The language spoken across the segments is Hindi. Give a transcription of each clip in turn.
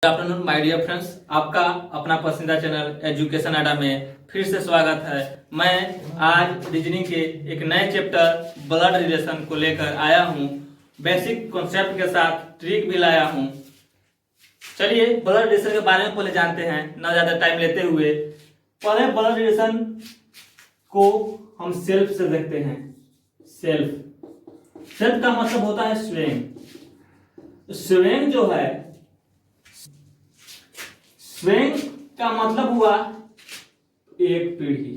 Good afternoon my dear friends, आपका अपना पसंदीदा चैनल एजुकेशन अड्डा में फिर से स्वागत है। मैं आज रीजनिंग के एक नए चैप्टर ब्लड रिलेशन को लेकर आया हूं। बेसिक कॉन्सेप्ट के साथ ट्रिक भी लाया हूं। चलिए ब्लड रिलेशन के बारे में पहले जानते हैं, ना ज्यादा टाइम लेते हुए। पहले ब्लड रिलेशन को हम सेल्फ से देखते हैं। सेल्फ का मतलब होता है स्वयं। स्वयं जो है, स्वयं का मतलब हुआ एक पीढ़ी।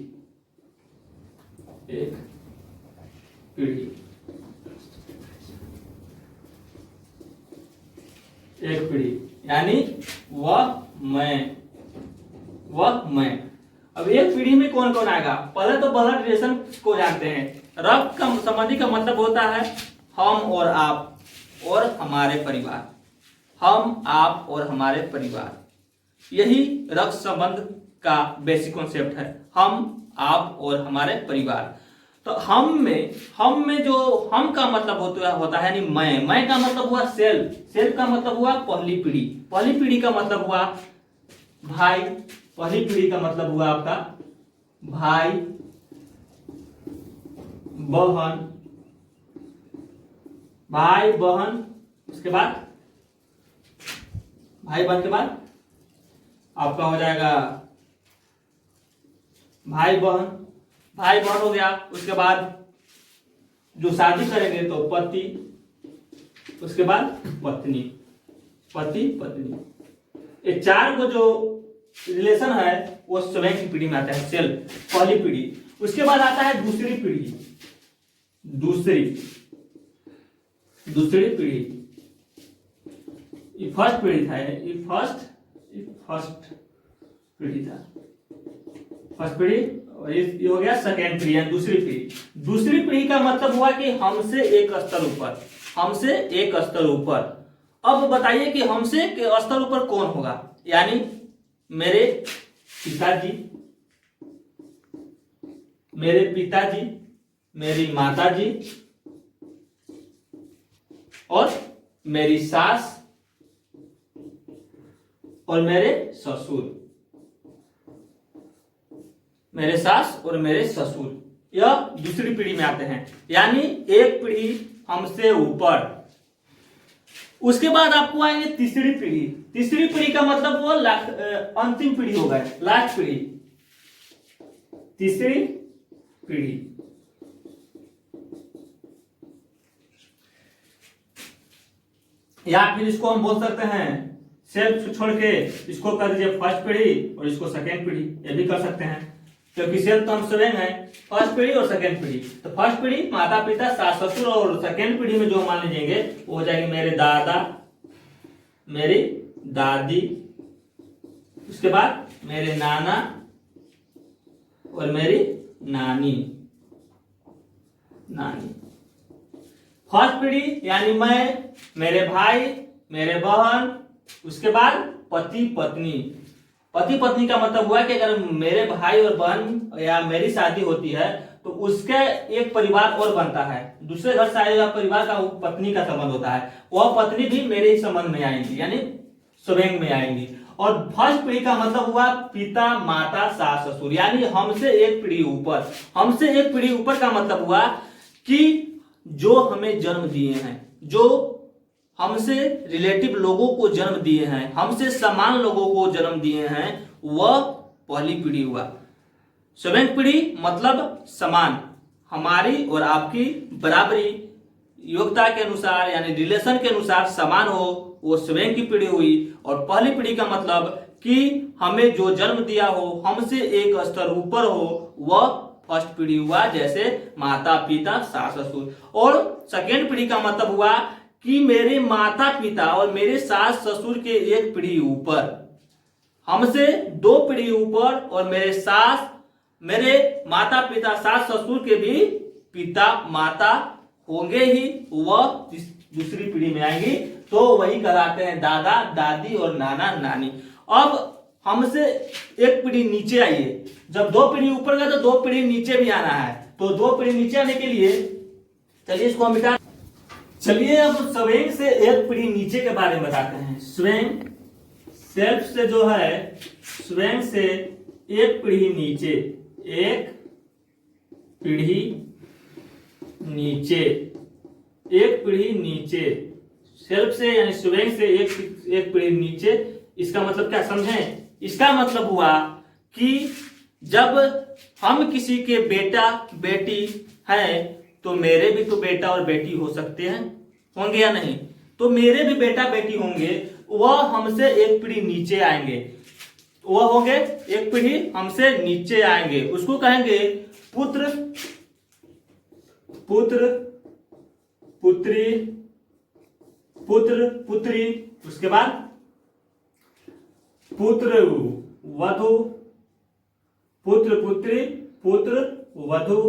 यानी वह मैं। अब एक पीढ़ी में कौन कौन आएगा? पहले तो ब्लड रिलेशन को जानते हैं। रक्त का संबंधी का मतलब होता है हम और आप और हमारे परिवार। हम, आप और हमारे परिवार, यही रक्त संबंध का बेसिक कॉन्सेप्ट है। हम, आप और हमारे परिवार। तो हम में जो हम का मतलब होता है यानी मैं का मतलब हुआ सेल्फ का मतलब हुआ पहली पीढ़ी का मतलब हुआ भाई। पहली पीढ़ी का मतलब हुआ आपका भाई, बहन। उसके बाद भाई बहन के बाद आपका हो जाएगा भाई बहन हो गया। उसके बाद जो शादी करेंगे तो पति, उसके बाद पत्नी। ये चार को जो रिलेशन है वो स्वयं की पीढ़ी में आता है। सेल्फ पहली पीढ़ी। उसके बाद आता है दूसरी पीढ़ी। ये फर्स्ट पीढ़ी था। ये फर्स्ट पीढ़ी और ये हो गया सेकेंड पीढ़ी यानी दूसरी पीढ़ी का मतलब हुआ कि हमसे एक स्तर ऊपर। अब बताइए कि हमसे के स्तर ऊपर कौन होगा? यानी मेरे पिताजी, मेरी माताजी और मेरी सास और मेरे ससुर, यह दूसरी पीढ़ी में आते हैं। यानी एक पीढ़ी हमसे ऊपर। उसके बाद आपको आएंगे तीसरी पीढ़ी का मतलब वो अंतिम पीढ़ी होगा, लास्ट पीढ़ी। तीसरी पीढ़ी या फिर इसको हम बोल सकते हैं सेल्फ छोड़ के इसको कर दीजिए फर्स्ट पीढ़ी और इसको सेकेंड पीढ़ी, ये भी कर सकते हैं। क्योंकि सेल्फ तो हम स्वयं है। फर्स्ट पीढ़ी और सेकेंड पीढ़ी। तो फर्स्ट पीढ़ी माता पिता सास ससुर और सेकेंड पीढ़ी में जो मान लीजिएंगे वो हो जाएंगे मेरे दादा, मेरी दादी, उसके बाद मेरे नाना और मेरी नानी। फर्स्ट पीढ़ी यानी मैं, मेरे भाई, मेरे बहन, उसके बाद पति पत्नी का मतलब हुआ कि अगर मेरे भाई और बहन या मेरी शादी होती है तो उसके एक परिवार और बनता है। दूसरे घर से आए हुआ परिवार का पत्नी का संबंध होता है। वह पत्नी भी मेरे ही संबंध में आएंगी यानी स्वयं में आएंगी। और फर्स्ट पीढ़ी का मतलब हुआ पिता, माता, सास, ससुर, यानी हमसे एक पीढ़ी ऊपर। हमसे एक पीढ़ी ऊपर का मतलब हुआ कि जो हमें जन्म दिए हैं, जो हमसे रिलेटिव लोगों को जन्म दिए हैं, हमसे समान लोगों को जन्म दिए हैं, वह पहली पीढ़ी हुआ। स्वयं पीढ़ी मतलब समान, हमारी और आपकी बराबरी, योग्यता के अनुसार यानी रिलेशन के अनुसार समान हो, वो स्वयं की पीढ़ी हुई। और पहली पीढ़ी का मतलब कि हमें जो जन्म दिया हो, हमसे एक स्तर ऊपर हो, वह फर्स्ट पीढ़ी हुआ, जैसे माता पिता सास ससुर। और सेकेंड पीढ़ी का मतलब हुआ कि मेरे माता पिता और मेरे सास ससुर के एक पीढ़ी ऊपर, हमसे दो पीढ़ी ऊपर, और मेरे माता पिता सास ससुर के भी पिता माता होंगे ही, वह दूसरी पीढ़ी में आएंगी। तो वही कहलाते हैं दादा दादी और नाना नानी। अब हमसे एक पीढ़ी नीचे आइए। जब दो पीढ़ी ऊपर गए तो दो पीढ़ी नीचे भी आना है। तो दो पीढ़ी नीचे आने के लिए चलिए इसको हम मिटा। चलिए अब स्वयं से एक पीढ़ी नीचे के बारे में बताते हैं। स्वयं सेल्फ से जो है स्वयं से एक पीढ़ी नीचे, एक पीढ़ी नीचे, एक पीढ़ी नीचे, सेल्फ से यानी स्वयं से एक पीढ़ी नीचे। इसका मतलब क्या समझें? इसका मतलब हुआ कि जब हम किसी के बेटा बेटी हैं तो मेरे भी तो बेटा और बेटी हो सकते हैं, होंगे या नहीं? तो मेरे भी बेटा बेटी होंगे, वह हमसे एक पीढ़ी नीचे आएंगे, वह होंगे एक पीढ़ी हमसे नीचे आएंगे। उसको कहेंगे पुत्र, पुत्र पुत्री, पुत्र पुत्री, उसके बाद पुत्र वधु, पुत्र पुत्री, पुत्र वधु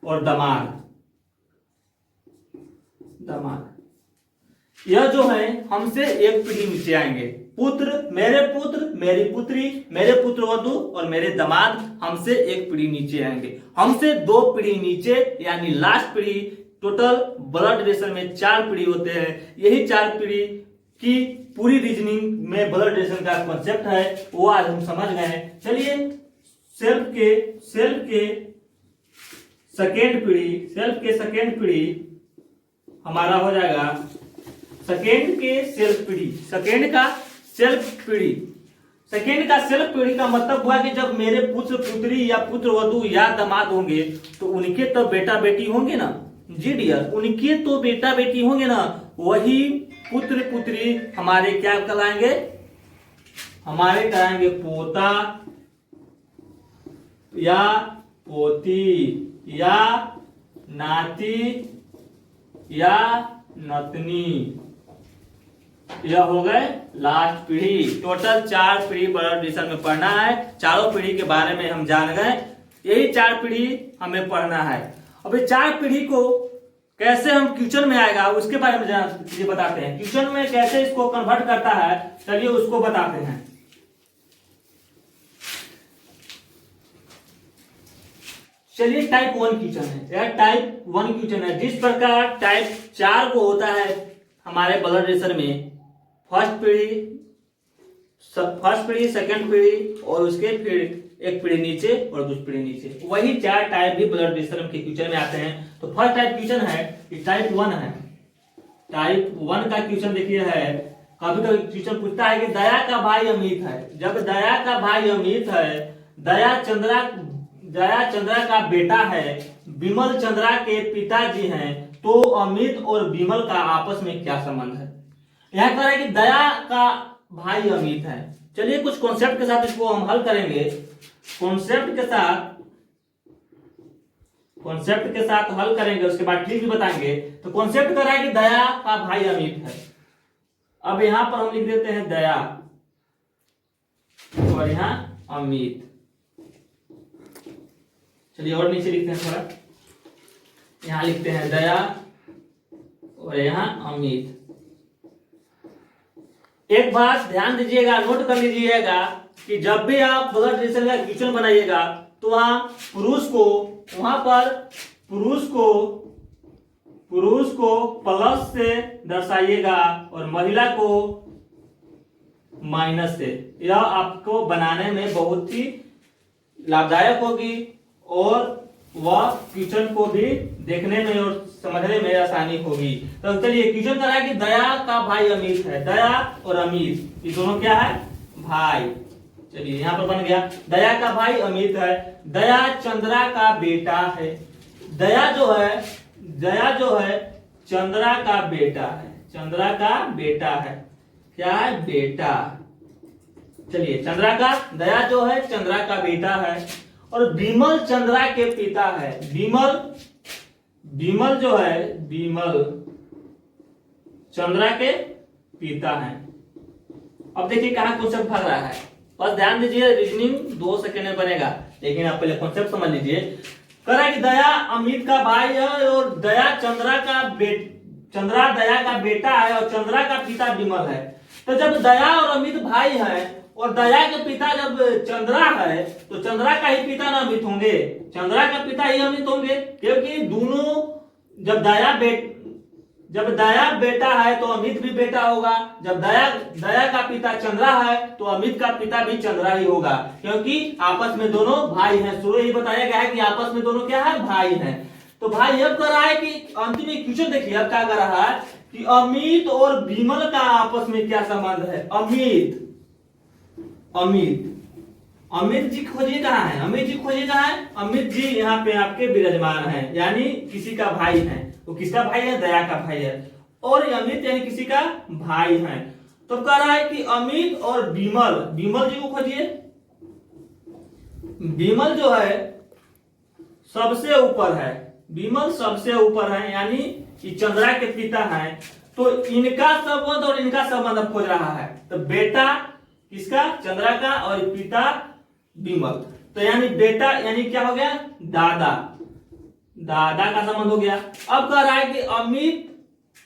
और दामाद, दामाद। यह जो है हमसे एक पीढ़ी नीचे आएंगे। पुत्र, मेरे पुत्र, मेरी पुत्री, मेरे पुत्र वधु और मेरे दामाद हमसे एक पीढ़ी नीचे आएंगे। हमसे दो पीढ़ी नीचे यानी लास्ट पीढ़ी। टोटल ब्लड रिलेशन में 4 पीढ़ी होते हैं। यही 4 पीढ़ी की पूरी रीजनिंग में ब्लड रिलेशन का कॉन्सेप्ट है, वो आज हम समझ गए। चलिए सेल्फ के सेकेंड पीढ़ी हमारा हो जाएगा सेकेंड का सेल्फ पीढ़ी का मतलब हुआ कि जब मेरे पुत्र पुत्री या पुत्र वधु या दामाद होंगे तो उनके तो बेटा बेटी होंगे ना। जी डियर, उनके तो बेटा बेटी होंगे ना। वही पुत्र पुत्री हमारे क्या कहलाएंगे? हमारे कहलाएंगे पोता या पोती या नाती या नतनी। यह हो गए लास्ट पीढ़ी। टोटल 4 पीढ़ी ब्लड रिलेशन में पढ़ना है। चारों पीढ़ी के बारे में हम जान गए। यही 4 पीढ़ी हमें पढ़ना है। अब ये 4 पीढ़ी को कैसे हम क्वेश्चन में आएगा उसके बारे में ये बताते हैं। क्वेश्चन में कैसे इसको कन्वर्ट करता है, चलिए उसको बताते हैं। चलिए टाइप 1 क्वेश्चन है। यह टाइप 1 क्वेश्चन है। जिस प्रकार टाइप 4 को होता है हमारे ब्लड रिलेशन में फर्स्ट पीढ़ी, सेकंड पीढ़ी और उसके फिर एक पीढ़ी नीचे और दूसरी पीढ़ी नीचे, वही 4 टाइप भी ब्लड रिलेशन के क्वेश्चन में आते हैं। तो फर्स्ट टाइप क्वेश्चन है कि टाइप 1 है। टाइप 1 का क्वेश्चन देखिए है, कभी कभी क्वेश्चन पूछता है कि दया का भाई अमित है। जब दया का भाई अमित है, दया चंद्रा का बेटा है, विमल चंद्रा के पिताजी हैं, तो अमित और विमल का आपस में क्या संबंध है? यह कह रहा है कि दया का भाई अमित है। चलिए कुछ कॉन्सेप्ट के साथ इसको हम हल करेंगे। कॉन्सेप्ट के साथ हल करेंगे, उसके बाद ट्रिक भी बताएंगे। तो कॉन्सेप्ट कर रहा है कि दया का भाई अमित है। अब यहां पर हम लिख देते हैं दया और यहां अमित। चलिए और नीचे लिखते हैं थोड़ा, यहां लिखते हैं दया और यहां अमित। एक बात ध्यान दीजिएगा, नोट कर लीजिएगा कि जब भी आप ब्लड रिलेशन का क्वेश्चन बनाइएगा तो वहां पुरुष को प्लस से दर्शाइएगा और महिला को माइनस से। यह आपको बनाने में बहुत ही लाभदायक होगी और वह क्वेश्चन को भी देखने में और समझने में आसानी होगी। तो चलिए क्वेश्चन कर रहा है कि दया का भाई अमित है। दया और अमित ये दोनों क्या है? भाई। चलिए यहां पर बन गया, दया का भाई अमित है, दया चंद्रा का बेटा है। दया जो है चंद्रा का बेटा है। चंद्रा का बेटा है। क्या है? बेटा। चलिए दया जो है चंद्रा का बेटा है और विमल चंद्रा के पिता है। विमल जो है चंद्रा के पिता है। अब देखिए कहां कॉन्सेप्ट भाग रहा है, बस ध्यान दीजिए। रीजनिंग 2 सेकंड में बनेगा, लेकिन आप पहले कॉन्सेप्ट समझ लीजिए। कह रहा है कि दया अमित का भाई है और दया चंद्रा दया का बेटा है और चंद्रा का पिता विमल है। तो जब दया और अमित भाई है और दया के पिता जब चंद्रा है तो चंद्रा का ही पिता ना अमित होंगे, चंद्रा का पिता ही अमित होंगे, क्योंकि दोनों जब जब दया बेटा है तो अमित भी बेटा होगा। जब दया का पिता चंद्रा है तो अमित का पिता भी चंद्रा ही होगा, क्योंकि आपस में दोनों भाई हैं। शुरू ही बताया गया है कि आपस में दोनों क्या है, भाई हैं। तो भाई अब कर रहा है कि अंतिम में क्वेश्चन देखिए अब क्या कर रहा है कि अमित और विमल का आपस में क्या संबंध है। अमित जी खोजिए कहाँ है, अमित जी खोजिए कहाँ है। अमित जी यहाँ पे आपके विराजमान हैं, यानी किसी का भाई है। तो किसका भाई है, दया का भाई है। और अमित यानी किसी का भाई है। तो कह रहा है कि अमित और विमल जी को खोजिए। विमल जो है सबसे ऊपर है, विमल सबसे ऊपर है, यानी कि चंद्रा के पिता हैं। तो इनका संबंध और इनका संबंध अब खोज रहा है। तो बेटा किसका, चंद्रा का, और पिता विमल। तो यानी बेटा यानी क्या हो गया, दादा का संबंध हो गया। अब कह रहा है कि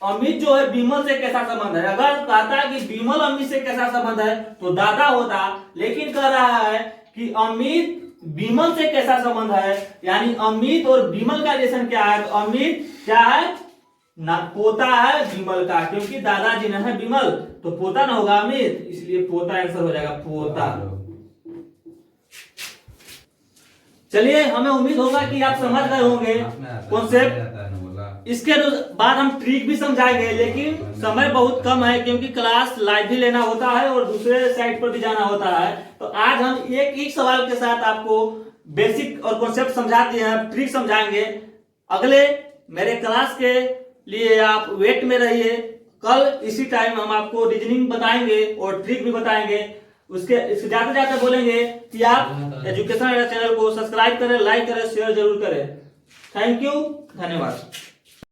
अमित जो है विमल से कैसा संबंध है। अगर कहता है कि विमल अमित से कैसा संबंध है तो दादा होता, लेकिन कह रहा है कि अमित विमल से कैसा संबंध है, यानी अमित और विमल का रिलेशन क्या है। तो अमित क्या है ना, पोता है विमल का, क्योंकि दादाजी ने है विमल तो पोता ना होगा अमित, इसलिए पोता आंसर हो जाएगा, पोता। चलिए, हमें उम्मीद होगा कि आप समझ गए होंगे कॉन्सेप्ट। इसके बाद हम ट्रिक भी समझाएंगे, लेकिन समय बहुत कम है क्योंकि क्लास लाइव भी लेना होता है और दूसरे साइट पर भी जाना होता है। तो आज हम एक सवाल के साथ आपको बेसिक और कॉन्सेप्ट समझा दिए हैं, ट्रिक समझाएंगे। अगले मेरे क्लास के लिए आप वेट में रहिए। कल इसी टाइम हम आपको रीजनिंग बताएंगे और ट्रिक भी बताएंगे। उसके जाते जाते बोलेंगे कि आप एजुकेशन चैनल को सब्सक्राइब करें, लाइक करें, शेयर जरूर करें। थैंक यू, धन्यवाद।